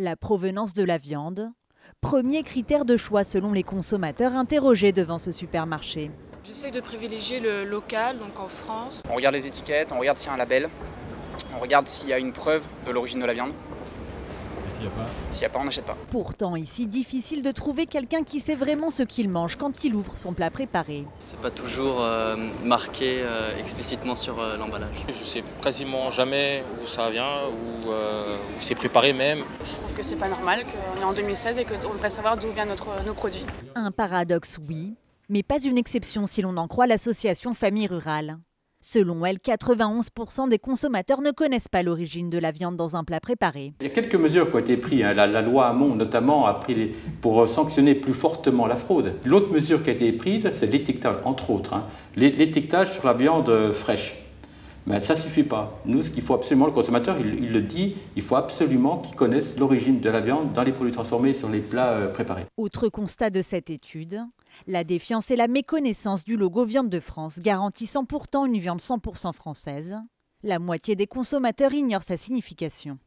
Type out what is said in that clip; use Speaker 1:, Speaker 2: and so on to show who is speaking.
Speaker 1: La provenance de la viande, premier critère de choix selon les consommateurs interrogés devant ce supermarché.
Speaker 2: J'essaye de privilégier le local, donc en France.
Speaker 3: On regarde les étiquettes, on regarde s'il y a un label, on regarde s'il y a une preuve de l'origine de la viande. S'il n'y a pas, on n'achète pas.
Speaker 1: Pourtant, ici, difficile de trouver quelqu'un qui sait vraiment ce qu'il mange quand il ouvre son plat préparé.
Speaker 4: C'est pas toujours marqué explicitement sur l'emballage.
Speaker 5: Je sais quasiment jamais où ça vient, où c'est préparé même.
Speaker 2: Je trouve que c'est pas normal, qu'on est en 2016 et qu'on devrait savoir d'où viennent nos produits.
Speaker 1: Un paradoxe, oui, mais pas une exception si l'on en croit l'association Famille Rurale. Selon elle, 91% des consommateurs ne connaissent pas l'origine de la viande dans un plat préparé.
Speaker 6: Il y a quelques mesures qui ont été prises. La loi Hamon, notamment, a pris pour sanctionner plus fortement la fraude. L'autre mesure qui a été prise, c'est l'étiquetage, entre autres. L'étiquetage sur la viande fraîche. Mais ça ne suffit pas. Nous, ce qu'il faut absolument, le consommateur, il le dit, il faut absolument qu'il connaisse l'origine de la viande dans les produits transformés et sur les plats préparés.
Speaker 1: Autre constat de cette étude, la défiance et la méconnaissance du logo Viande de France, garantissant pourtant une viande 100% française. La moitié des consommateurs ignorent sa signification.